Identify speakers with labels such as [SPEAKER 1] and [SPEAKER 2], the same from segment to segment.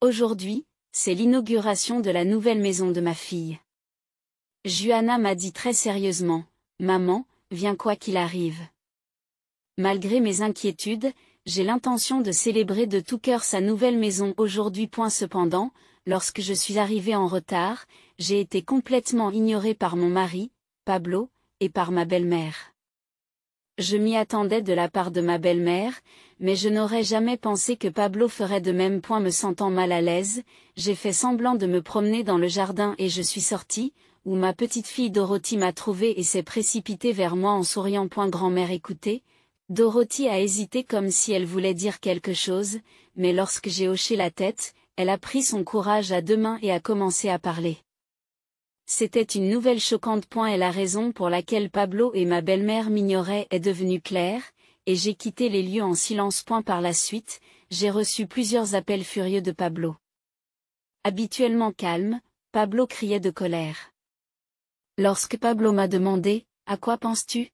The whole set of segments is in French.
[SPEAKER 1] Aujourd'hui, c'est l'inauguration de la nouvelle maison de ma fille. Juana m'a dit très sérieusement, « Maman, viens quoi qu'il arrive. » Malgré mes inquiétudes, j'ai l'intention de célébrer de tout cœur sa nouvelle maison aujourd'hui. Cependant, lorsque je suis arrivée en retard, j'ai été complètement ignorée par mon mari, Pablo, et par ma belle-mère. Je m'y attendais de la part de ma belle-mère, mais je n'aurais jamais pensé que Pablo ferait de même. Me sentant mal à l'aise, j'ai fait semblant de me promener dans le jardin et je suis sortie, où ma petite fille Dorothy m'a trouvée et s'est précipitée vers moi en souriant. Grand-mère, écoutez. Dorothy a hésité comme si elle voulait dire quelque chose, mais lorsque j'ai hoché la tête, elle a pris son courage à deux mains et a commencé à parler. C'était une nouvelle choquante. Et la raison pour laquelle Pablo et ma belle-mère m'ignoraient est devenue claire, et j'ai quitté les lieux en silence. Par la suite, j'ai reçu plusieurs appels furieux de Pablo. Habituellement calme, Pablo criait de colère. Lorsque Pablo m'a demandé, « À quoi penses-tu ?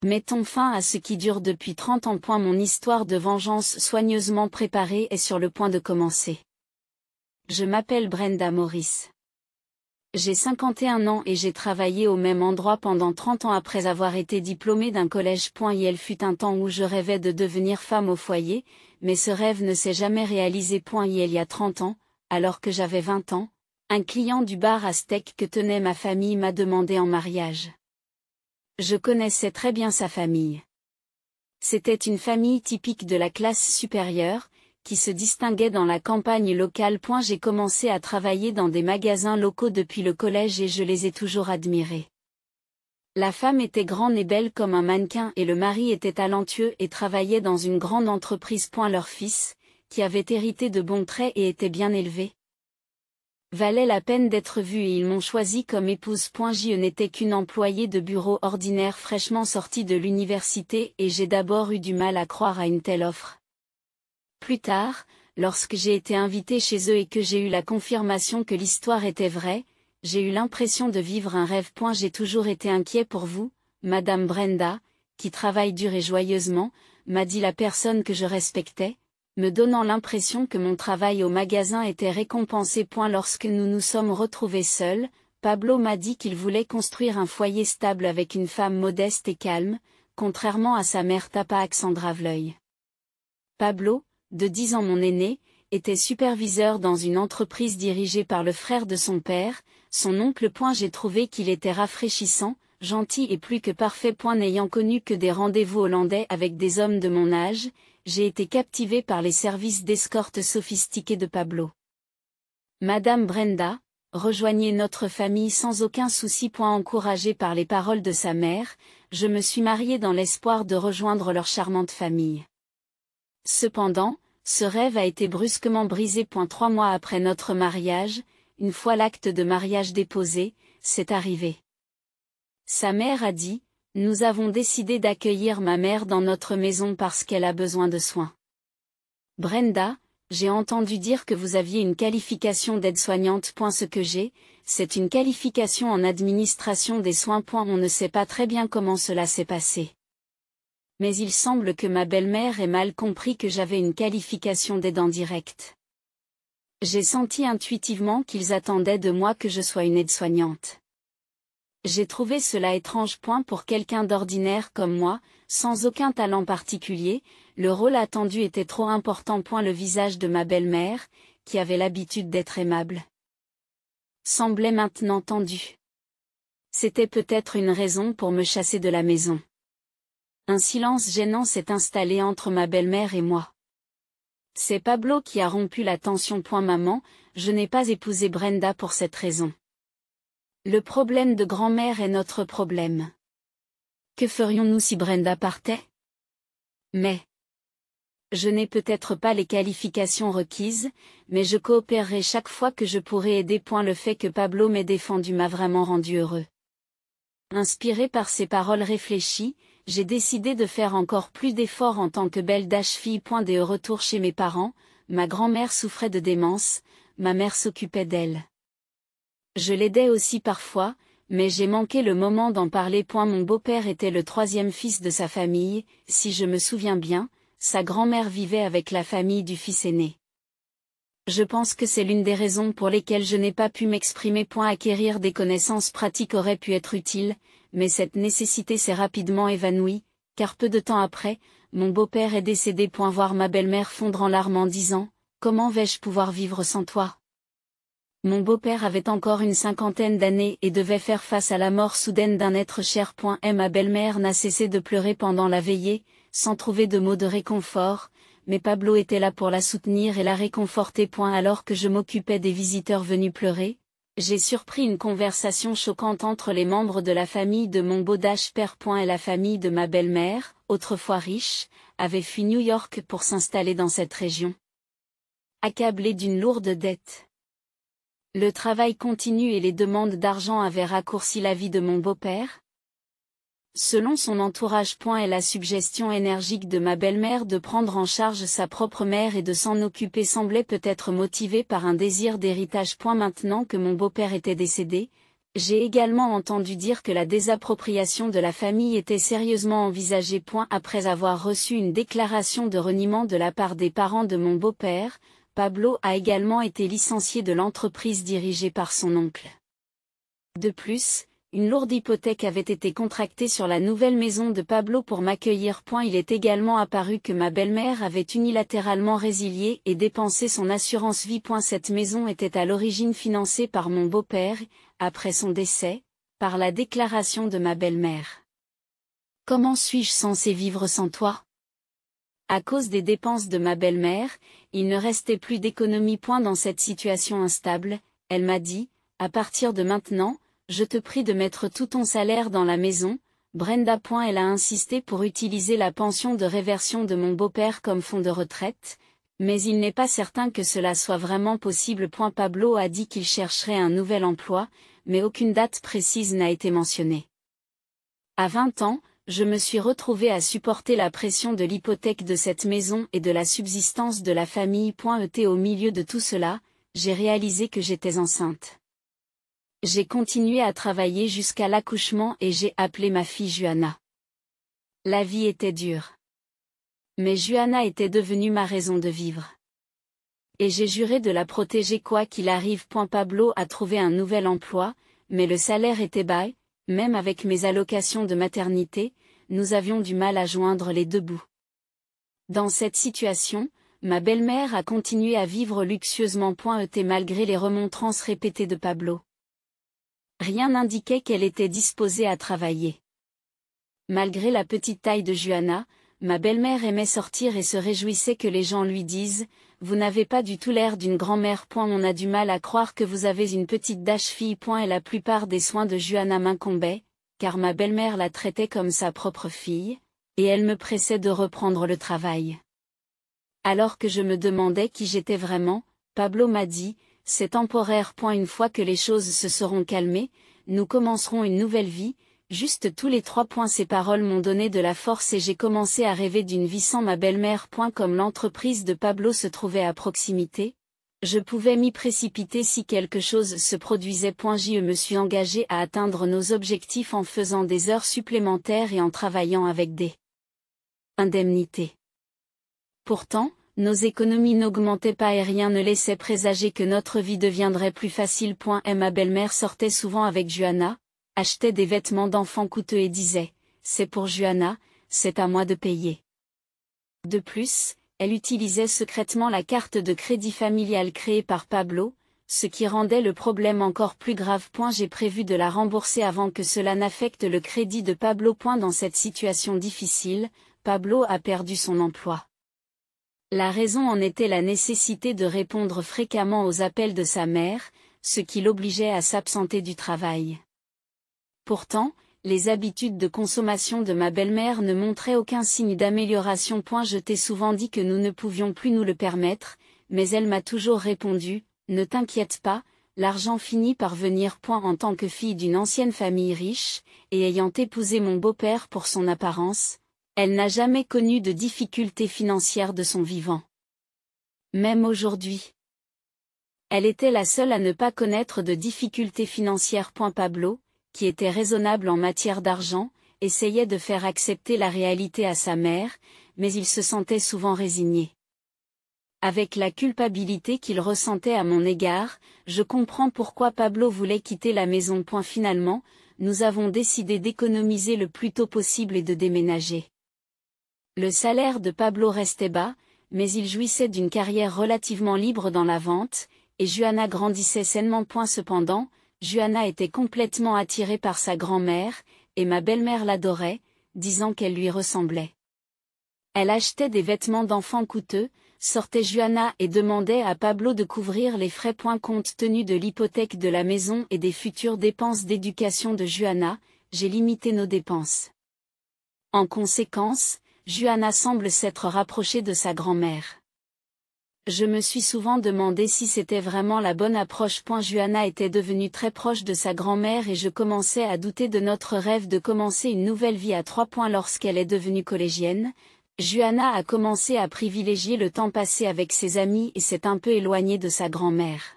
[SPEAKER 1] Mettons fin à ce qui dure depuis 30 ans. Mon histoire de vengeance soigneusement préparée est sur le point de commencer. Je m'appelle Brenda Morris. J'ai 51 ans et j'ai travaillé au même endroit pendant 30 ans après avoir été diplômée d'un collège. Il fut un temps où je rêvais de devenir femme au foyer, mais ce rêve ne s'est jamais réalisé. Il y a 30 ans, alors que j'avais 20 ans, un client du bar à steak que tenait ma famille m'a demandé en mariage. Je connaissais très bien sa famille. C'était une famille typique de la classe supérieure, qui se distinguait dans la campagne locale. J'ai commencé à travailler dans des magasins locaux depuis le collège et je les ai toujours admirés. La femme était grande et belle comme un mannequin et le mari était talentueux et travaillait dans une grande entreprise. Leur fils, qui avait hérité de bons traits et était bien élevé, valait la peine d'être vu et ils m'ont choisi comme épouse. Je n'étais qu'une employée de bureau ordinaire fraîchement sortie de l'université et j'ai d'abord eu du mal à croire à une telle offre. Plus tard, lorsque j'ai été invitée chez eux et que j'ai eu la confirmation que l'histoire était vraie, j'ai eu l'impression de vivre un rêve. J'ai toujours été inquiet pour vous, Madame Brenda, qui travaille dur et joyeusement, m'a dit la personne que je respectais, me donnant l'impression que mon travail au magasin était récompensé. Lorsque nous nous sommes retrouvés seuls, Pablo m'a dit qu'il voulait construire un foyer stable avec une femme modeste et calme, contrairement à sa mère Alexandra Vleuil. Pablo, de 10 ans mon aîné, était superviseur dans une entreprise dirigée par le frère de son père, son oncle. J'ai trouvé qu'il était rafraîchissant, gentil et plus que parfait. N'ayant connu que des rendez-vous hollandais avec des hommes de mon âge, j'ai été captivée par les services d'escorte sophistiqués de Pablo. Madame Brenda, rejoignez notre famille sans aucun souci. Encouragée par les paroles de sa mère, je me suis mariée dans l'espoir de rejoindre leur charmante famille. Cependant, ce rêve a été brusquement brisé. 3 mois après notre mariage, une fois l'acte de mariage déposé, c'est arrivé. Sa mère a dit, « Nous avons décidé d'accueillir ma mère dans notre maison parce qu'elle a besoin de soins. » Brenda, j'ai entendu dire que vous aviez une qualification d'aide-soignante. Ce que j'ai, c'est une qualification en administration des soins. On ne sait pas très bien comment cela s'est passé. Mais il semble que ma belle-mère ait mal compris que j'avais une qualification d'aidant direct. J'ai senti intuitivement qu'ils attendaient de moi que je sois une aide-soignante. J'ai trouvé cela étrange. Pour quelqu'un d'ordinaire comme moi, sans aucun talent particulier, le rôle attendu était trop important. Le visage de ma belle-mère, qui avait l'habitude d'être aimable, semblait maintenant tendu. C'était peut-être une raison pour me chasser de la maison. Un silence gênant s'est installé entre ma belle-mère et moi. C'est Pablo qui a rompu la tension. Maman, je n'ai pas épousé Brenda pour cette raison. Le problème de grand-mère est notre problème. Que ferions-nous si Brenda partait ? Mais je n'ai peut-être pas les qualifications requises, mais je coopérerai chaque fois que je pourrai aider. Le fait que Pablo m'ait défendu m'a vraiment rendu heureux. Inspiré par ces paroles réfléchies, j'ai décidé de faire encore plus d'efforts en tant que belle fille. De retour chez mes parents, ma grand-mère souffrait de démence, ma mère s'occupait d'elle. Je l'aidais aussi parfois, mais j'ai manqué le moment d'en parler. Mon beau-père était le 3e fils de sa famille, si je me souviens bien, sa grand-mère vivait avec la famille du fils aîné. Je pense que c'est l'une des raisons pour lesquelles je n'ai pas pu m'exprimer. Acquérir des connaissances pratiques aurait pu être utile, mais cette nécessité s'est rapidement évanouie, car peu de temps après, mon beau-père est décédé. Voir ma belle-mère fondre en larmes en disant « Comment vais-je pouvoir vivre sans toi ?» Mon beau-père avait encore une cinquantaine d'années et devait faire face à la mort soudaine d'un être cher. Et ma belle-mère n'a cessé de pleurer pendant la veillée, sans trouver de mots de réconfort, mais Pablo était là pour la soutenir et la réconforter. Alors que je m'occupais des visiteurs venus pleurer, j'ai surpris une conversation choquante entre les membres de la famille de mon beau-père. Et la famille de ma belle-mère, autrefois riche, avait fui New York pour s'installer dans cette région. Accablé d'une lourde dette. Le travail continu et les demandes d'argent avaient raccourci la vie de mon beau-père. Selon son entourage. Et la suggestion énergique de ma belle-mère de prendre en charge sa propre mère et de s'en occuper semblait peut-être motivée par un désir d'héritage. Maintenant que mon beau-père était décédé, j'ai également entendu dire que la désappropriation de la famille était sérieusement envisagée. Après avoir reçu une déclaration de reniement de la part des parents de mon beau-père, Pablo a également été licencié de l'entreprise dirigée par son oncle. De plus, une lourde hypothèque avait été contractée sur la nouvelle maison de Pablo pour m'accueillir. Il est également apparu que ma belle-mère avait unilatéralement résilié et dépensé son assurance vie. Cette maison était à l'origine financée par mon beau-père, après son décès, par la déclaration de ma belle-mère. Comment suis-je censé vivre sans toi ? À cause des dépenses de ma belle-mère, il ne restait plus d'économie. Dans cette situation instable, elle m'a dit, à partir de maintenant, je te prie de mettre tout ton salaire dans la maison, Brenda. Elle a insisté pour utiliser la pension de réversion de mon beau-père comme fonds de retraite, mais il n'est pas certain que cela soit vraiment possible. Pablo a dit qu'il chercherait un nouvel emploi, mais aucune date précise n'a été mentionnée. À 20 ans, je me suis retrouvée à supporter la pression de l'hypothèque de cette maison et de la subsistance de la famille. Au milieu de tout cela, j'ai réalisé que j'étais enceinte. J'ai continué à travailler jusqu'à l'accouchement et j'ai appelé ma fille Juana. La vie était dure. Mais Juana était devenue ma raison de vivre. Et j'ai juré de la protéger quoi qu'il arrive. Pablo a trouvé un nouvel emploi, mais le salaire était bas, même avec mes allocations de maternité, nous avions du mal à joindre les deux bouts. Dans cette situation, ma belle-mère a continué à vivre luxueusement. Malgré les remontrances répétées de Pablo. Rien n'indiquait qu'elle était disposée à travailler. Malgré la petite taille de Juana, ma belle-mère aimait sortir et se réjouissait que les gens lui disent « Vous n'avez pas du tout l'air d'une grand-mère. On a du mal à croire que vous avez une petite fille. » Et la plupart des soins de Juana m'incombaient, car ma belle-mère la traitait comme sa propre fille, et elle me pressait de reprendre le travail. Alors que je me demandais qui j'étais vraiment, Pablo m'a dit « C'est temporaire. Une fois que les choses se seront calmées, nous commencerons une nouvelle vie. » Juste tous les 3 points. Ces paroles m'ont donné de la force et j'ai commencé à rêver d'une vie sans ma belle-mère. Comme l'entreprise de Pablo se trouvait à proximité, je pouvais m'y précipiter si quelque chose se produisait. Je me suis engagé à atteindre nos objectifs en faisant des heures supplémentaires et en travaillant avec des indemnités. Pourtant, nos économies n'augmentaient pas et rien ne laissait présager que notre vie deviendrait plus facile. Et ma belle-mère sortait souvent avec Juana, achetait des vêtements d'enfants coûteux et disait « C'est pour Juana, c'est à moi de payer ». De plus, elle utilisait secrètement la carte de crédit familiale créée par Pablo, ce qui rendait le problème encore plus grave. J'ai prévu de la rembourser avant que cela n'affecte le crédit de Pablo. Dans cette situation difficile, Pablo a perdu son emploi. La raison en était la nécessité de répondre fréquemment aux appels de sa mère, ce qui l'obligeait à s'absenter du travail. Pourtant, les habitudes de consommation de ma belle-mère ne montraient aucun signe d'amélioration. Je t'ai souvent dit que nous ne pouvions plus nous le permettre, mais elle m'a toujours répondu « Ne t'inquiète pas, l'argent finit par venir. » En tant que fille d'une ancienne famille riche, et ayant épousé mon beau-père pour son apparence, elle n'a jamais connu de difficultés financières de son vivant. Même aujourd'hui. Elle était la seule à ne pas connaître de difficultés financières. Pablo, qui était raisonnable en matière d'argent, essayait de faire accepter la réalité à sa mère, mais il se sentait souvent résigné. Avec la culpabilité qu'il ressentait à mon égard, je comprends pourquoi Pablo voulait quitter la maison. Finalement, nous avons décidé d'économiser le plus tôt possible et de déménager. Le salaire de Pablo restait bas, mais il jouissait d'une carrière relativement libre dans la vente, et Juana grandissait sainement. Cependant, Juana était complètement attirée par sa grand-mère, et ma belle-mère l'adorait, disant qu'elle lui ressemblait. Elle achetait des vêtements d'enfants coûteux, sortait Juana et demandait à Pablo de couvrir les frais. Compte tenu de l'hypothèque de la maison et des futures dépenses d'éducation de Juana, j'ai limité nos dépenses. En conséquence, Juana semble s'être rapprochée de sa grand-mère. Je me suis souvent demandé si c'était vraiment la bonne approche. Juana était devenue très proche de sa grand-mère et je commençais à douter de notre rêve de commencer une nouvelle vie à 3. Lorsqu'elle est devenue collégienne, Juana a commencé à privilégier le temps passé avec ses amis et s'est un peu éloignée de sa grand-mère.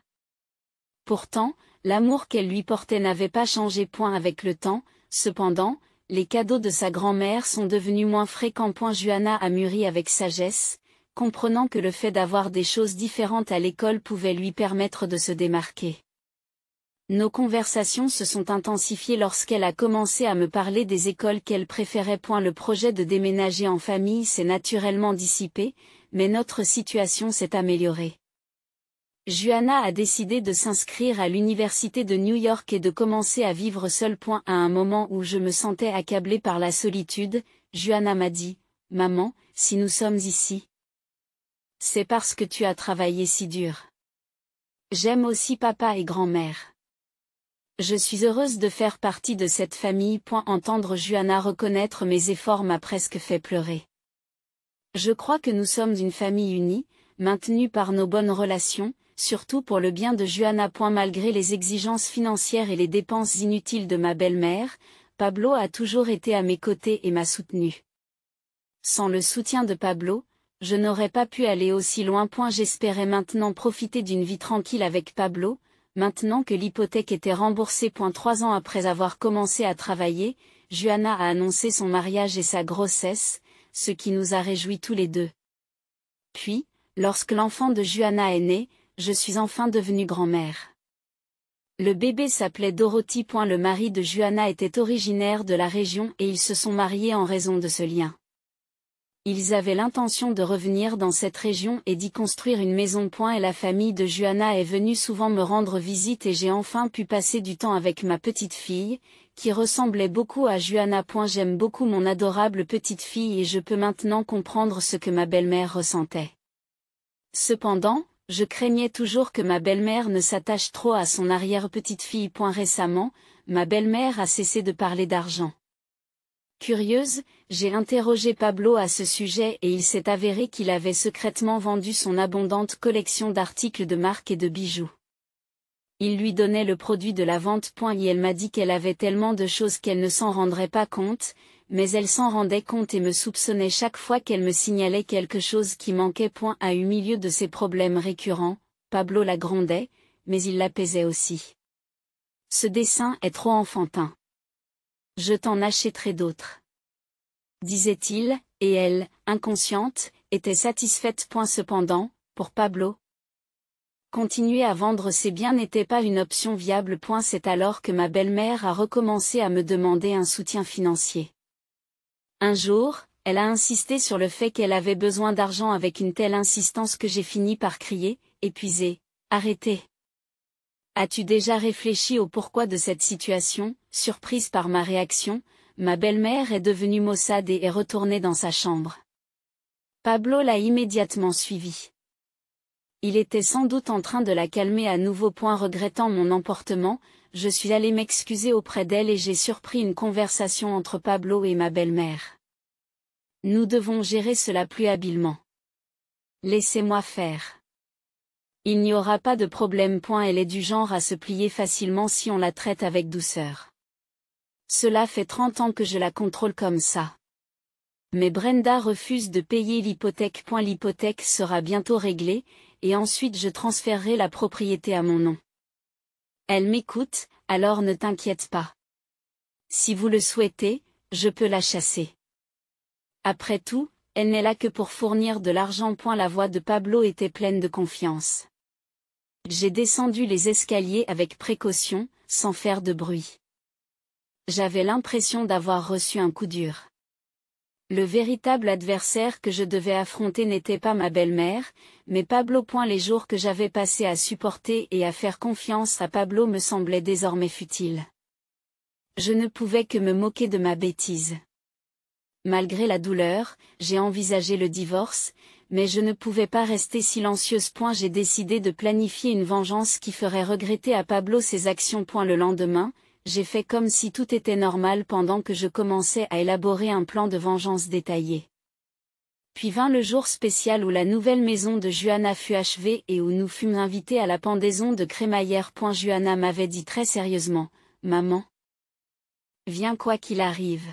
[SPEAKER 1] Pourtant, l'amour qu'elle lui portait n'avait pas changé. Avec le temps, cependant, les cadeaux de sa grand-mère sont devenus moins fréquents. Juana a mûri avec sagesse, comprenant que le fait d'avoir des choses différentes à l'école pouvait lui permettre de se démarquer. Nos conversations se sont intensifiées lorsqu'elle a commencé à me parler des écoles qu'elle préférait. Le projet de déménager en famille s'est naturellement dissipé, mais notre situation s'est améliorée. Juana a décidé de s'inscrire à l'université de New York et de commencer à vivre seule. À un moment où je me sentais accablée par la solitude, Juana m'a dit, « Maman, si nous sommes ici, c'est parce que tu as travaillé si dur. J'aime aussi papa et grand-mère. Je suis heureuse de faire partie de cette famille. » Entendre Juana reconnaître mes efforts m'a presque fait pleurer. Je crois que nous sommes une famille unie, maintenue par nos bonnes relations, surtout pour le bien de Juana. Malgré les exigences financières et les dépenses inutiles de ma belle-mère, Pablo a toujours été à mes côtés et m'a soutenue. Sans le soutien de Pablo, je n'aurais pas pu aller aussi loin. J'espérais maintenant profiter d'une vie tranquille avec Pablo, maintenant que l'hypothèque était remboursée. 3 ans après avoir commencé à travailler, Juana a annoncé son mariage et sa grossesse, ce qui nous a réjouis tous les deux. Puis, lorsque l'enfant de Juana est né, je suis enfin devenue grand-mère. Le bébé s'appelait Dorothy. Le mari de Juana était originaire de la région et ils se sont mariés en raison de ce lien. Ils avaient l'intention de revenir dans cette région et d'y construire une maison. Et la famille de Juana est venue souvent me rendre visite et j'ai enfin pu passer du temps avec ma petite fille, qui ressemblait beaucoup à Juana. J'aime beaucoup mon adorable petite fille et je peux maintenant comprendre ce que ma belle-mère ressentait. Cependant, je craignais toujours que ma belle-mère ne s'attache trop à son arrière-petite-fille. Récemment, ma belle-mère a cessé de parler d'argent. Curieuse, j'ai interrogé Pablo à ce sujet et il s'est avéré qu'il avait secrètement vendu son abondante collection d'articles de marque et de bijoux. Il lui donnait le produit de la vente. Et elle m'a dit qu'elle avait tellement de choses qu'elle ne s'en rendrait pas compte, mais elle s'en rendait compte et me soupçonnait chaque fois qu'elle me signalait quelque chose qui manquait. Au milieu de ses problèmes récurrents, Pablo la grondait, mais il l'apaisait aussi. Ce dessin est trop enfantin. Je t'en achèterai d'autres, disait-il, et elle, inconsciente, était satisfaite. Cependant, pour Pablo, continuer à vendre ses biens n'était pas une option viable. C'est alors que ma belle-mère a recommencé à me demander un soutien financier. Un jour, elle a insisté sur le fait qu'elle avait besoin d'argent avec une telle insistance que j'ai fini par crier, épuisée, « Arrêtez! As-tu déjà réfléchi au pourquoi de cette situation ?» Surprise par ma réaction, ma belle-mère est devenue maussade et est retournée dans sa chambre. Pablo l'a immédiatement suivie. Il était sans doute en train de la calmer à nouveau. Regrettant mon emportement, je suis allée m'excuser auprès d'elle et j'ai surpris une conversation entre Pablo et ma belle-mère. Nous devons gérer cela plus habilement. Laissez-moi faire. Il n'y aura pas de problème. Elle est du genre à se plier facilement si on la traite avec douceur. Cela fait 30 ans que je la contrôle comme ça. Mais Brenda refuse de payer l'hypothèque. L'hypothèque sera bientôt réglée, et ensuite je transférerai la propriété à mon nom. Elle m'écoute, alors ne t'inquiète pas. Si vous le souhaitez, je peux la chasser. Après tout, elle n'est là que pour fournir de l'argent. La voix de Pablo était pleine de confiance. J'ai descendu les escaliers avec précaution, sans faire de bruit. J'avais l'impression d'avoir reçu un coup dur. Le véritable adversaire que je devais affronter n'était pas ma belle-mère, mais Pablo. Les jours que j'avais passés à supporter et à faire confiance à Pablo me semblaient désormais futiles. Je ne pouvais que me moquer de ma bêtise. Malgré la douleur, j'ai envisagé le divorce, mais je ne pouvais pas rester silencieuse. J'ai décidé de planifier une vengeance qui ferait regretter à Pablo ses actions. Le lendemain, j'ai fait comme si tout était normal pendant que je commençais à élaborer un plan de vengeance détaillé. Puis vint le jour spécial où la nouvelle maison de Juana fut achevée et où nous fûmes invités à la pendaison de crémaillère. Juana m'avait dit très sérieusement, « Maman, viens quoi qu'il arrive. »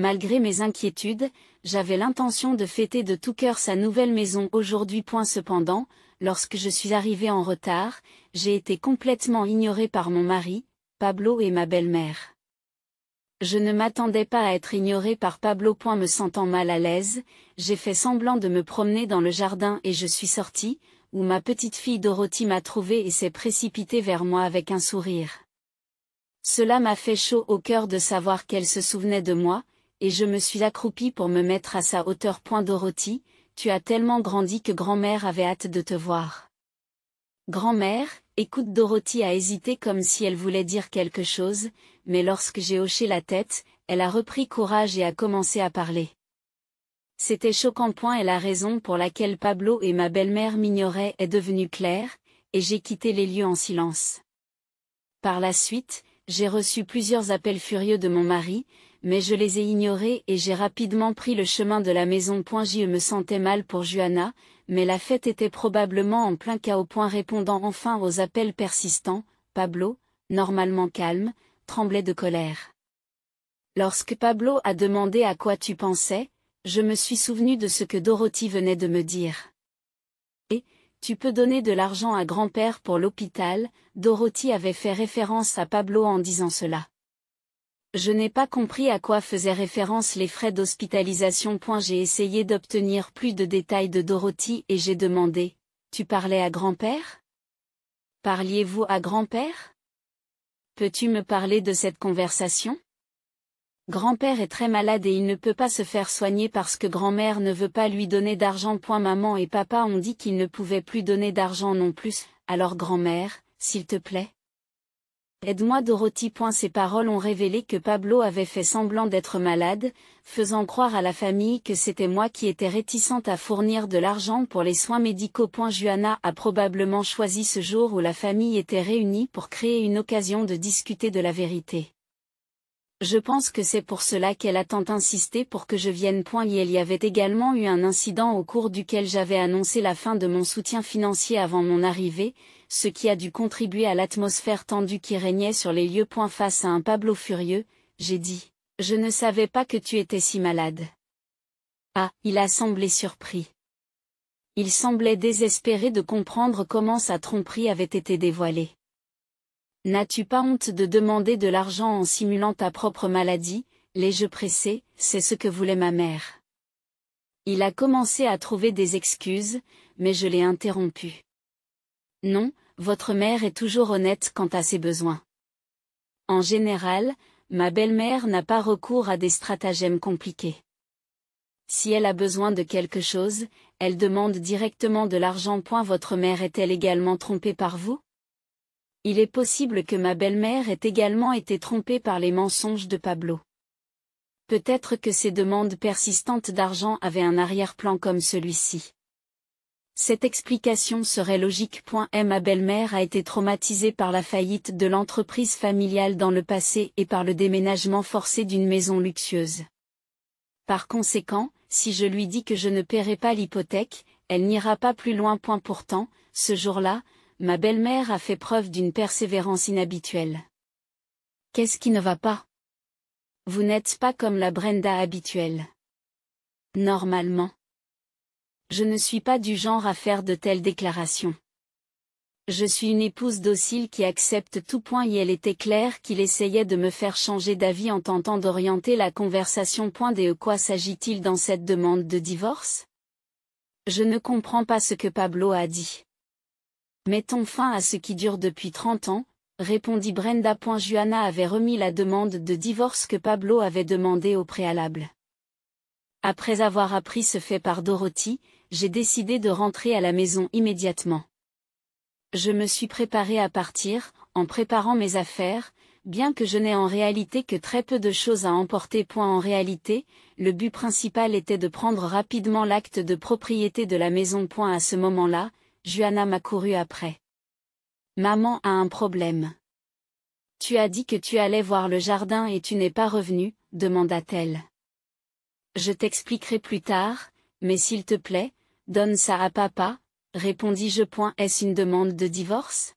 [SPEAKER 1] Malgré mes inquiétudes, j'avais l'intention de fêter de tout cœur sa nouvelle maison aujourd'hui. Cependant, lorsque je suis arrivée en retard, j'ai été complètement ignorée par mon mari, Pablo et ma belle-mère. Je ne m'attendais pas à être ignorée par Pablo. Me sentant mal à l'aise, j'ai fait semblant de me promener dans le jardin et je suis sortie, où ma petite fille Dorothy m'a trouvée et s'est précipitée vers moi avec un sourire. Cela m'a fait chaud au cœur de savoir qu'elle se souvenait de moi, et je me suis accroupie pour me mettre à sa hauteur. Dorothy, tu as tellement grandi que grand-mère avait hâte de te voir. Grand-mère, écoute. Dorothy a hésité comme si elle voulait dire quelque chose, mais lorsque j'ai hoché la tête, elle a repris courage et a commencé à parler. C'était choquant. Et la raison pour laquelle Pablo et ma belle-mère m'ignoraient est devenue claire, et j'ai quitté les lieux en silence. Par la suite, j'ai reçu plusieurs appels furieux de mon mari, mais je les ai ignorés et j'ai rapidement pris le chemin de la maison. Je me sentais mal pour Juana, mais la fête était probablement en plein chaos. Répondant enfin aux appels persistants, Pablo, normalement calme, tremblait de colère. Lorsque Pablo a demandé à quoi tu pensais, je me suis souvenu de ce que Dorothy venait de me dire. Et, tu peux donner de l'argent à grand-père pour l'hôpital. Dorothy avait fait référence à Pablo en disant cela. Je n'ai pas compris à quoi faisaient référence les frais d'hospitalisation. J'ai essayé d'obtenir plus de détails de Dorothy et j'ai demandé, tu parlais à grand-père? Parliez-vous à grand-père? Peux-tu me parler de cette conversation? Grand-père est très malade et il ne peut pas se faire soigner parce que grand-mère ne veut pas lui donner d'argent. Maman et papa ont dit qu'ils ne pouvaient plus donner d'argent non plus, alors grand-mère, s'il te plaît. Aide-moi Dorothy. Ces paroles ont révélé que Pablo avait fait semblant d'être malade, faisant croire à la famille que c'était moi qui étais réticente à fournir de l'argent pour les soins médicaux. Juana a probablement choisi ce jour où la famille était réunie pour créer une occasion de discuter de la vérité. Je pense que c'est pour cela qu'elle a tant insisté pour que je vienne. Il y avait également eu un incident au cours duquel j'avais annoncé la fin de mon soutien financier avant mon arrivée, ce qui a dû contribuer à l'atmosphère tendue qui régnait sur les lieux. Face à un Pablo furieux, j'ai dit, « Je ne savais pas que tu étais si malade. » Ah, il a semblé surpris. Il semblait désespéré de comprendre comment sa tromperie avait été dévoilée. N'as-tu pas honte de demander de l'argent en simulant ta propre maladie? L'ai-je pressé? C'est ce que voulait ma mère. Il a commencé à trouver des excuses, mais je l'ai interrompu. Non, votre mère est toujours honnête quant à ses besoins. En général, ma belle-mère n'a pas recours à des stratagèmes compliqués. Si elle a besoin de quelque chose, elle demande directement de l'argent. Votre mère est-elle également trompée par vous? Il est possible que ma belle-mère ait également été trompée par les mensonges de Pablo. Peut-être que ces demandes persistantes d'argent avaient un arrière-plan comme celui-ci. Cette explication serait logique. Ma belle-mère a été traumatisée par la faillite de l'entreprise familiale dans le passé et par le déménagement forcé d'une maison luxueuse. Par conséquent, si je lui dis que je ne paierai pas l'hypothèque, elle n'ira pas plus loin. Pourtant, ce jour-là, ma belle-mère a fait preuve d'une persévérance inhabituelle. Qu'est-ce qui ne va pas? Vous n'êtes pas comme la Brenda habituelle. Normalement. Je ne suis pas du genre à faire de telles déclarations. Je suis une épouse docile qui accepte tout. Et elle était claire qu'il essayait de me faire changer d'avis en tentant d'orienter la conversation. De quoi s'agit-il dans cette demande de divorce? Je ne comprends pas ce que Pablo a dit. Mettons fin à ce qui dure depuis 30 ans, répondit Brenda. Juana avait remis la demande de divorce que Pablo avait demandée au préalable. Après avoir appris ce fait par Dorothy, j'ai décidé de rentrer à la maison immédiatement. Je me suis préparée à partir, en préparant mes affaires, bien que je n'ai en réalité que très peu de choses à emporter. En réalité, le but principal était de prendre rapidement l'acte de propriété de la maison. À ce moment-là, Juana m'a couru après. Maman a un problème. Tu as dit que tu allais voir le jardin et tu n'es pas revenu, demanda-t-elle. Je t'expliquerai plus tard, mais s'il te plaît, donne ça à papa, répondis-je. Est-ce une demande de divorce?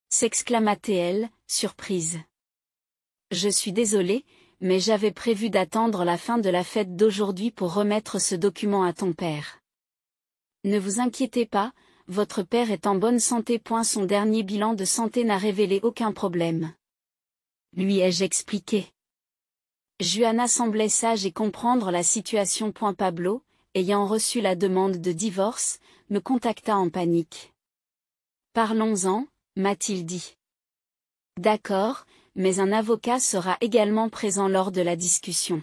[SPEAKER 1] S'exclama-t-elle, surprise. Je suis désolée, mais j'avais prévu d'attendre la fin de la fête d'aujourd'hui pour remettre ce document à ton père. Ne vous inquiétez pas, votre père est en bonne santé. Son dernier bilan de santé n'a révélé aucun problème. Lui ai-je expliqué? Juana semblait sage et comprendre la situation. Pablo, ayant reçu la demande de divorce, me contacta en panique. Parlons-en, m'a-t-il dit. D'accord, mais un avocat sera également présent lors de la discussion.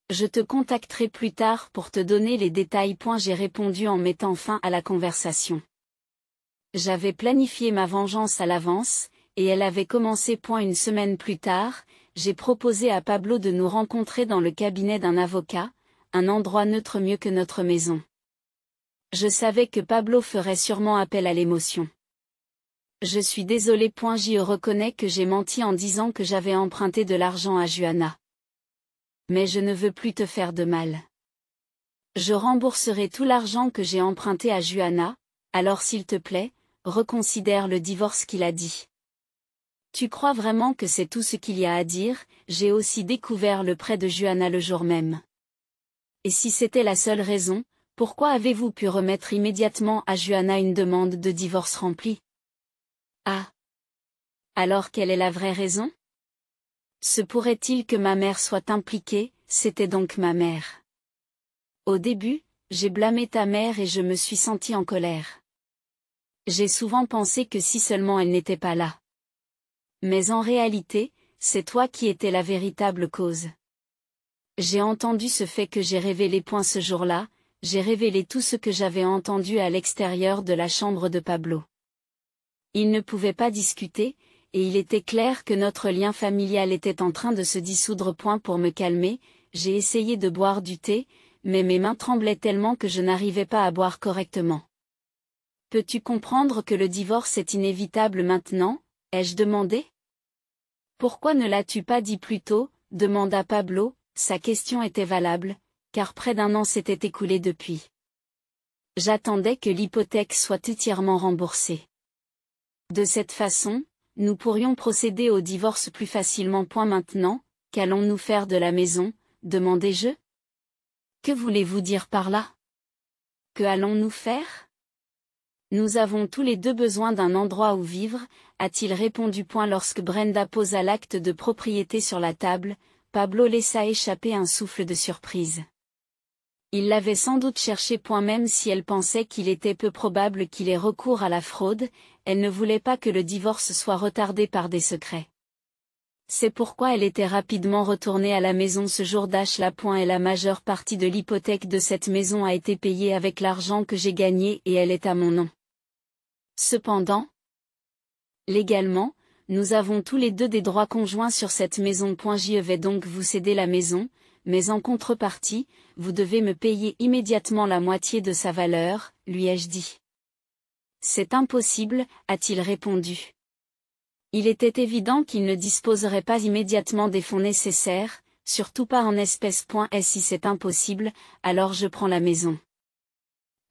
[SPEAKER 1] Je te contacterai plus tard pour te donner les détails. J'ai répondu en mettant fin à la conversation. J'avais planifié ma vengeance à l'avance, et elle avait commencé. Une semaine plus tard, j'ai proposé à Pablo de nous rencontrer dans le cabinet d'un avocat, un endroit neutre mieux que notre maison. Je savais que Pablo ferait sûrement appel à l'émotion. Je suis désolé. J'y reconnais que j'ai menti en disant que j'avais emprunté de l'argent à Juana. Mais je ne veux plus te faire de mal. Je rembourserai tout l'argent que j'ai emprunté à Juana, alors s'il te plaît, reconsidère le divorce qu'il a dit. Tu crois vraiment que c'est tout ce qu'il y a à dire? J'ai aussi découvert le prêt de Juana le jour même. Et si c'était la seule raison, pourquoi avez-vous pu remettre immédiatement à Juana une demande de divorce remplie? Ah! Alors quelle est la vraie raison? Se pourrait-il que ma mère soit impliquée? C'était donc ma mère. Au début, j'ai blâmé ta mère et je me suis sentie en colère. J'ai souvent pensé que si seulement elle n'était pas là. Mais en réalité, c'est toi qui étais la véritable cause. J'ai entendu ce fait que j'ai révélé. Ce jour-là, j'ai révélé tout ce que j'avais entendu à l'extérieur de la chambre de Pablo. Il ne pouvait pas discuter, et il était clair que notre lien familial était en train de se dissoudre. Pour me calmer, j'ai essayé de boire du thé, mais mes mains tremblaient tellement que je n'arrivais pas à boire correctement. Peux-tu comprendre que le divorce est inévitable maintenant? Ai-je demandé. Pourquoi ne l'as-tu pas dit plus tôt? Demanda Pablo. Sa question était valable, car près d'1 an s'était écoulé depuis. J'attendais que l'hypothèque soit entièrement remboursée. De cette façon, nous pourrions procéder au divorce plus facilement. Maintenant, qu'allons-nous faire de la maison? Demandai-je. Que voulez-vous dire par là? Que allons-nous faire? Nous avons tous les deux besoin d'un endroit où vivre, a-t-il répondu. Lorsque Brenda posa l'acte de propriété sur la table, Pablo laissa échapper un souffle de surprise. Il l'avait sans doute cherché. Même si elle pensait qu'il était peu probable qu'il ait recours à la fraude, elle ne voulait pas que le divorce soit retardé par des secrets. C'est pourquoi elle était rapidement retournée à la maison ce jour là. Et la majeure partie de l'hypothèque de cette maison a été payée avec l'argent que j'ai gagné et elle est à mon nom. Cependant, légalement, nous avons tous les deux des droits conjoints sur cette maison. Je vais donc vous céder la maison, mais en contrepartie, vous devez me payer immédiatement la moitié de sa valeur, lui ai-je dit. C'est impossible, a-t-il répondu. Il était évident qu'il ne disposerait pas immédiatement des fonds nécessaires, surtout pas en espèces. Et si c'est impossible, alors je prends la maison.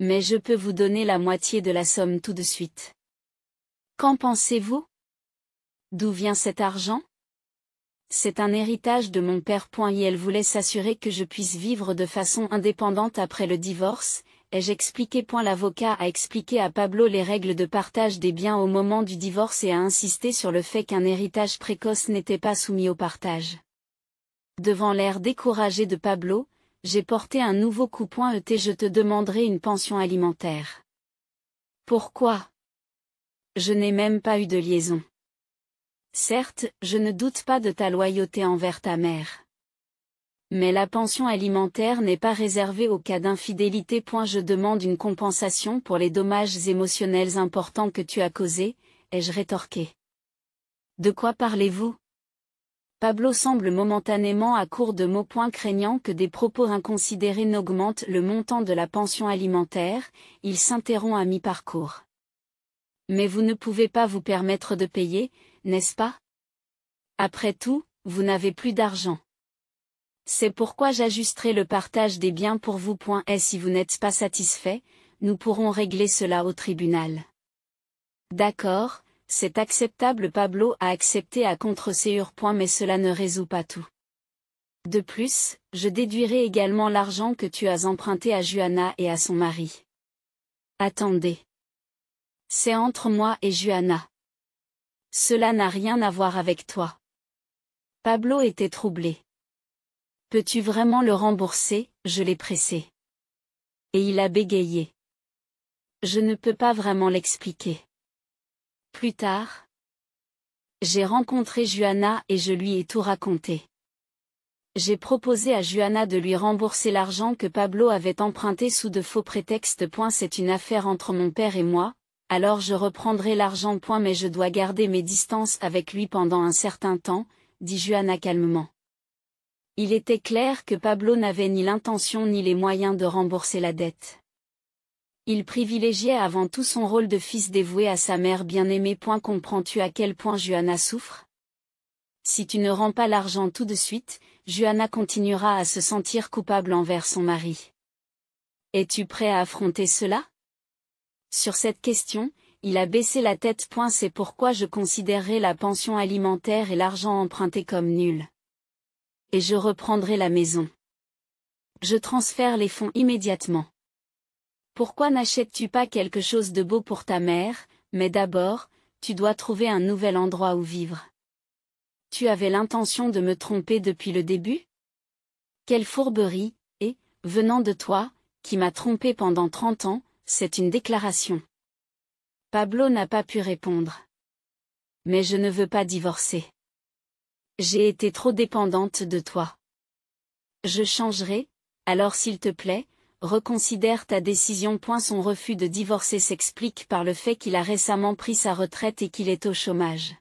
[SPEAKER 1] Mais je peux vous donner la moitié de la somme tout de suite. Qu'en pensez-vous? D'où vient cet argent? C'est un héritage de mon père. Et elle voulait s'assurer que je puisse vivre de façon indépendante après le divorce. ai-je expliqué. L'avocat a expliqué à Pablo les règles de partage des biens au moment du divorce et a insisté sur le fait qu'un héritage précoce n'était pas soumis au partage. Devant l'air découragé de Pablo, j'ai porté un nouveau coup. Je te demanderai une pension alimentaire. Pourquoi? Je n'ai même pas eu de liaison. Certes, je ne doute pas de ta loyauté envers ta mère. Mais la pension alimentaire n'est pas réservée au cas d'infidélité. Je demande une compensation pour les dommages émotionnels importants que tu as causés, ai-je rétorqué. De quoi parlez-vous? Pablo semble momentanément à court de mots. Craignant que des propos inconsidérés n'augmentent le montant de la pension alimentaire, il s'interrompt à mi-parcours. Mais vous ne pouvez pas vous permettre de payer, n'est-ce pas? Après tout, vous n'avez plus d'argent. C'est pourquoi j'ajusterai le partage des biens pour vous. Et si vous n'êtes pas satisfait, nous pourrons régler cela au tribunal. D'accord, c'est acceptable. Pablo a accepté à contre-séure. Mais cela ne résout pas tout. De plus, je déduirai également l'argent que tu as emprunté à Juana et à son mari. Attendez. C'est entre moi et Juana. Cela n'a rien à voir avec toi. Pablo était troublé. Peux-tu vraiment le rembourser? Je l'ai pressé. Et il a bégayé. Je ne peux pas vraiment l'expliquer. Plus tard, j'ai rencontré Juana et je lui ai tout raconté. J'ai proposé à Juana de lui rembourser l'argent que Pablo avait emprunté sous de faux prétextes. C'est une affaire entre mon père et moi, alors je reprendrai l'argent. Mais je dois garder mes distances avec lui pendant un certain temps, dit Juana calmement. Il était clair que Pablo n'avait ni l'intention ni les moyens de rembourser la dette. Il privilégiait avant tout son rôle de fils dévoué à sa mère bien-aimée. Comprends-tu à quel point Juana souffre? Si tu ne rends pas l'argent tout de suite, Juana continuera à se sentir coupable envers son mari. Es-tu prêt à affronter cela? Sur cette question, il a baissé la tête. C'est pourquoi je considérerai la pension alimentaire et l'argent emprunté comme nuls. Et je reprendrai la maison. Je transfère les fonds immédiatement. Pourquoi n'achètes-tu pas quelque chose de beau pour ta mère? Mais d'abord, tu dois trouver un nouvel endroit où vivre. Tu avais l'intention de me tromper depuis le début? Quelle fourberie, et, venant de toi, qui m'as trompé pendant 30 ans, c'est une déclaration. Pablo n'a pas pu répondre. Mais je ne veux pas divorcer. J'ai été trop dépendante de toi. Je changerai, alors s'il te plaît, reconsidère ta décision. Son refus de divorcer s'explique par le fait qu'il a récemment pris sa retraite et qu'il est au chômage.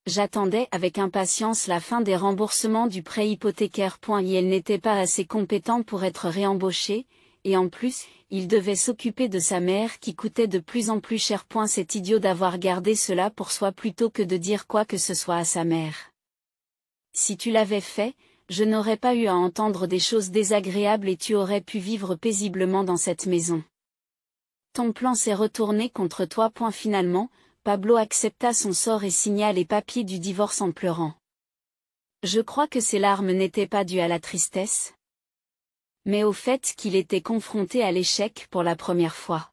[SPEAKER 1] J'attendais avec impatience la fin des remboursements du prêt hypothécaire. Il n'était pas assez compétent pour être réembauché, et en plus, il devait s'occuper de sa mère qui coûtait de plus en plus cher. C'est idiot d'avoir gardé cela pour soi plutôt que de dire quoi que ce soit à sa mère. Si tu l'avais fait, je n'aurais pas eu à entendre des choses désagréables et tu aurais pu vivre paisiblement dans cette maison. Ton plan s'est retourné contre toi. Finalement, Pablo accepta son sort et signa les papiers du divorce en pleurant. Je crois que ses larmes n'étaient pas dues à la tristesse, mais au fait qu'il était confronté à l'échec pour la première fois.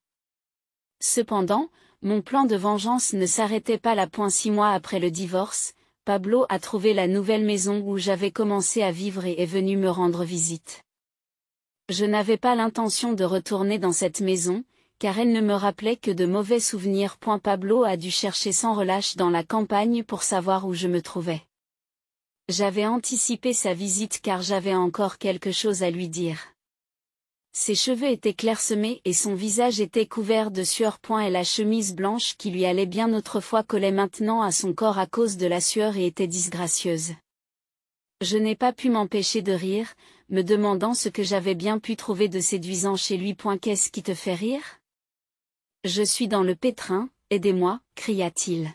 [SPEAKER 1] Cependant, mon plan de vengeance ne s'arrêtait pas là. 6 mois après le divorce, Pablo a trouvé la nouvelle maison où j'avais commencé à vivre et est venu me rendre visite. Je n'avais pas l'intention de retourner dans cette maison, car elle ne me rappelait que de mauvais souvenirs. Pablo a dû chercher sans relâche dans la campagne pour savoir où je me trouvais. J'avais anticipé sa visite car j'avais encore quelque chose à lui dire. Ses cheveux étaient clairsemés et son visage était couvert de sueur. Et la chemise blanche qui lui allait bien autrefois collait maintenant à son corps à cause de la sueur et était disgracieuse. Je n'ai pas pu m'empêcher de rire, me demandant ce que j'avais bien pu trouver de séduisant chez lui. Qu'est-ce qui te fait rire? Je suis dans le pétrin, aidez-moi, cria-t-il.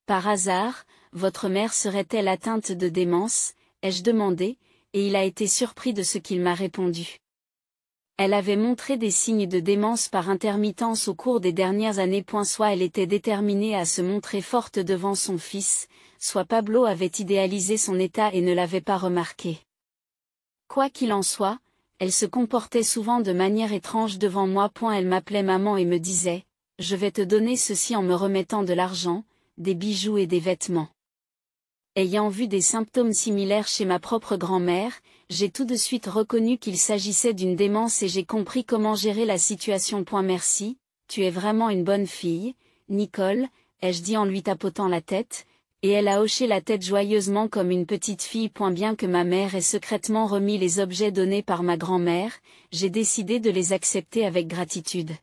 [SPEAKER 1] Par hasard, votre mère serait-elle atteinte de démence, ai-je demandé, et il a été surpris de ce qu'il m'a répondu. Elle avait montré des signes de démence par intermittence au cours des dernières années. Soit elle était déterminée à se montrer forte devant son fils, soit Pablo avait idéalisé son état et ne l'avait pas remarqué. Quoi qu'il en soit, elle se comportait souvent de manière étrange devant moi. Elle m'appelait maman et me disait « Je vais te donner ceci en me remettant de l'argent, des bijoux et des vêtements ». Ayant vu des symptômes similaires chez ma propre grand-mère, j'ai tout de suite reconnu qu'il s'agissait d'une démence et j'ai compris comment gérer la situation. Merci, tu es vraiment une bonne fille, Nicole, ai-je dit en lui tapotant la tête, et elle a hoché la tête joyeusement comme une petite fille. Bien que ma mère ait secrètement remis les objets donnés par ma grand-mère, j'ai décidé de les accepter avec gratitude.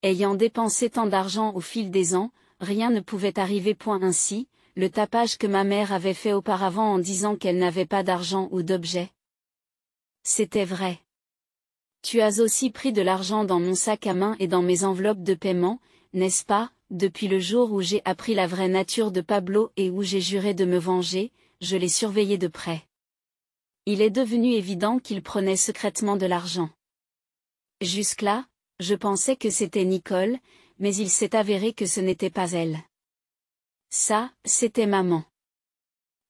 [SPEAKER 1] Ayant dépensé tant d'argent au fil des ans, rien ne pouvait arriver. Ainsi, le tapage que ma mère avait fait auparavant en disant qu'elle n'avait pas d'argent ou d'objets. C'était vrai. Tu as aussi pris de l'argent dans mon sac à main et dans mes enveloppes de paiement, n'est-ce pas? Depuis le jour où j'ai appris la vraie nature de Pablo et où j'ai juré de me venger, je l'ai surveillé de près. Il est devenu évident qu'il prenait secrètement de l'argent. Jusque-là, je pensais que c'était Nicole, mais il s'est avéré que ce n'était pas elle. Ça, c'était maman.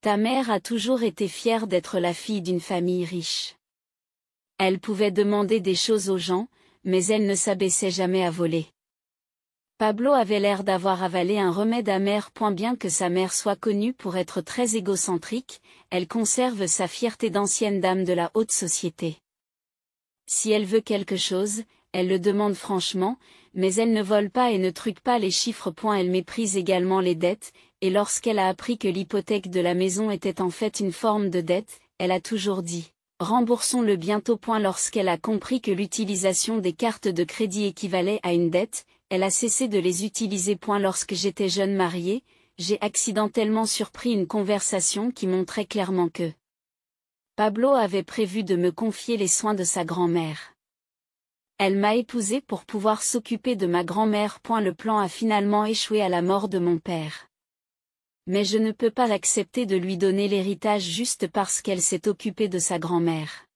[SPEAKER 1] Ta mère a toujours été fière d'être la fille d'une famille riche. Elle pouvait demander des choses aux gens, mais elle ne s'abaissait jamais à voler. Pablo avait l'air d'avoir avalé un remède amer. Bien que sa mère soit connue pour être très égocentrique, elle conserve sa fierté d'ancienne dame de la haute société. Si elle veut quelque chose, elle le demande franchement, mais elle ne vole pas et ne truque pas les chiffres. Elle méprise également les dettes, et lorsqu'elle a appris que l'hypothèque de la maison était en fait une forme de dette, elle a toujours dit « Remboursons-le bientôt ». Lorsqu'elle a compris que l'utilisation des cartes de crédit équivalait à une dette, elle a cessé de les utiliser. Lorsque j'étais jeune mariée, j'ai accidentellement surpris une conversation qui montrait clairement que Pablo avait prévu de me confier les soins de sa grand-mère. Elle m'a épousée pour pouvoir s'occuper de ma grand-mère. Le plan a finalement échoué à la mort de mon père. Mais je ne peux pas accepter de lui donner l'héritage juste parce qu'elle s'est occupée de sa grand-mère.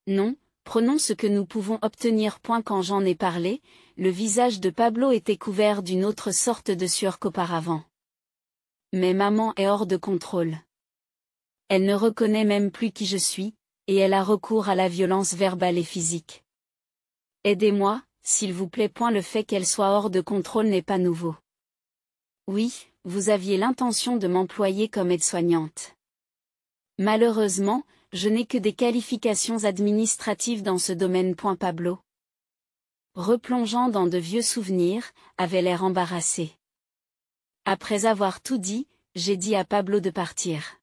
[SPEAKER 1] Non, prenons ce que nous pouvons obtenir. Quand j'en ai parlé, le visage de Pablo était couvert d'une autre sorte de sueur qu'auparavant. Mais maman est hors de contrôle. Elle ne reconnaît même plus qui je suis, et elle a recours à la violence verbale et physique. Aidez-moi, s'il vous plaît. Le fait qu'elle soit hors de contrôle n'est pas nouveau. Oui, vous aviez l'intention de m'employer comme aide-soignante. Malheureusement, je n'ai que des qualifications administratives dans ce domaine. Pablo, replongeant dans de vieux souvenirs, avait l'air embarrassé. Après avoir tout dit, j'ai dit à Pablo de partir.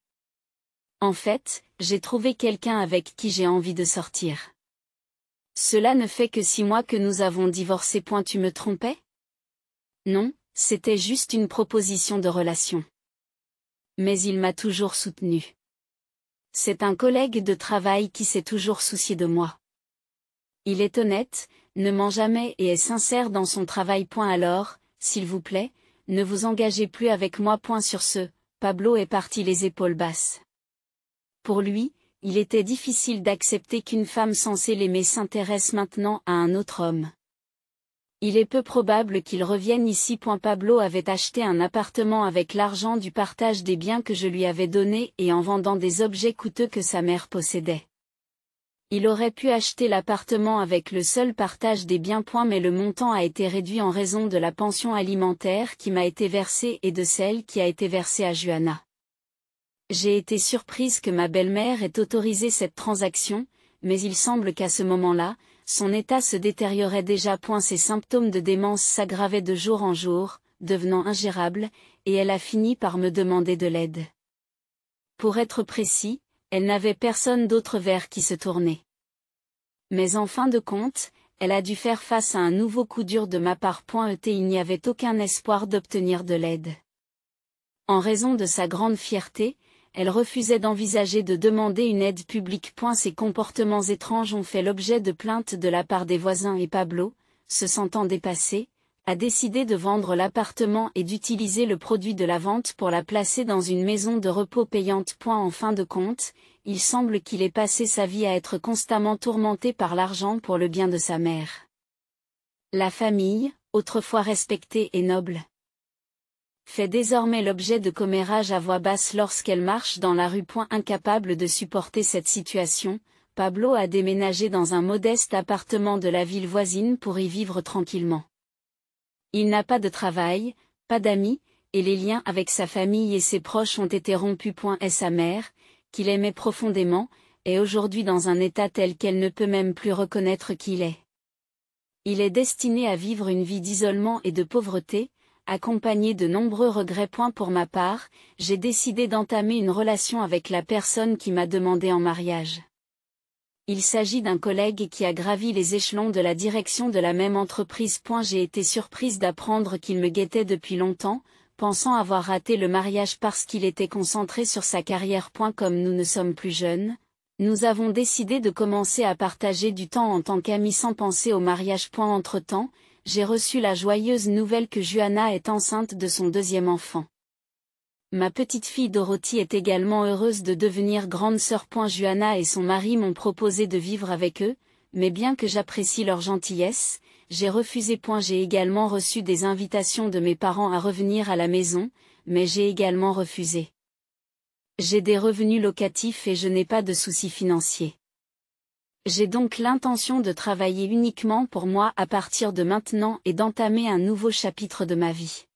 [SPEAKER 1] En fait, j'ai trouvé quelqu'un avec qui j'ai envie de sortir. Cela ne fait que 6 mois que nous avons divorcé. Tu me trompais? Non, c'était juste une proposition de relation. Mais il m'a toujours soutenu. C'est un collègue de travail qui s'est toujours soucié de moi. Il est honnête, ne ment jamais et est sincère dans son travail. Alors, s'il vous plaît, ne vous engagez plus avec moi. Sur ce, Pablo est parti les épaules basses. Pour lui, il était difficile d'accepter qu'une femme censée l'aimer s'intéresse maintenant à un autre homme. Il est peu probable qu'il revienne ici. Pablo avait acheté un appartement avec l'argent du partage des biens que je lui avais donné et en vendant des objets coûteux que sa mère possédait. Il aurait pu acheter l'appartement avec le seul partage des biens. Mais le montant a été réduit en raison de la pension alimentaire qui m'a été versée et de celle qui a été versée à Juana. J'ai été surprise que ma belle-mère ait autorisé cette transaction, mais il semble qu'à ce moment-là, son état se détériorait déjà. Ses symptômes de démence s'aggravaient de jour en jour, devenant ingérables, et elle a fini par me demander de l'aide. Pour être précis, elle n'avait personne d'autre vers qui se tourner. Mais en fin de compte, elle a dû faire face à un nouveau coup dur de ma part. Il n'y avait aucun espoir d'obtenir de l'aide. En raison de sa grande fierté, elle refusait d'envisager de demander une aide publique. Ses comportements étranges ont fait l'objet de plaintes de la part des voisins et Pablo, se sentant dépassé, a décidé de vendre l'appartement et d'utiliser le produit de la vente pour la placer dans une maison de repos payante. En fin de compte, il semble qu'il ait passé sa vie à être constamment tourmenté par l'argent pour le bien de sa mère. La famille, autrefois respectée et noble, fait désormais l'objet de commérages à voix basse lorsqu'elle marche dans la rue. Incapable de supporter cette situation, Pablo a déménagé dans un modeste appartement de la ville voisine pour y vivre tranquillement. Il n'a pas de travail, pas d'amis, et les liens avec sa famille et ses proches ont été rompus. Et sa mère, qu'il aimait profondément, est aujourd'hui dans un état tel qu'elle ne peut même plus reconnaître qui il est. Il est destiné à vivre une vie d'isolement et de pauvreté, accompagné de nombreux regrets. Pour ma part, j'ai décidé d'entamer une relation avec la personne qui m'a demandé en mariage. Il s'agit d'un collègue qui a gravi les échelons de la direction de la même entreprise. J'ai été surprise d'apprendre qu'il me guettait depuis longtemps, pensant avoir raté le mariage parce qu'il était concentré sur sa carrière. Comme nous ne sommes plus jeunes, nous avons décidé de commencer à partager du temps en tant qu'amis sans penser au mariage. Entre-temps, j'ai reçu la joyeuse nouvelle que Juana est enceinte de son deuxième enfant. Ma petite fille Dorothy est également heureuse de devenir grande sœur. Juana et son mari m'ont proposé de vivre avec eux, mais bien que j'apprécie leur gentillesse, j'ai refusé. J'ai également reçu des invitations de mes parents à revenir à la maison, mais j'ai également refusé. J'ai des revenus locatifs et je n'ai pas de soucis financiers. J'ai donc l'intention de travailler uniquement pour moi à partir de maintenant et d'entamer un nouveau chapitre de ma vie.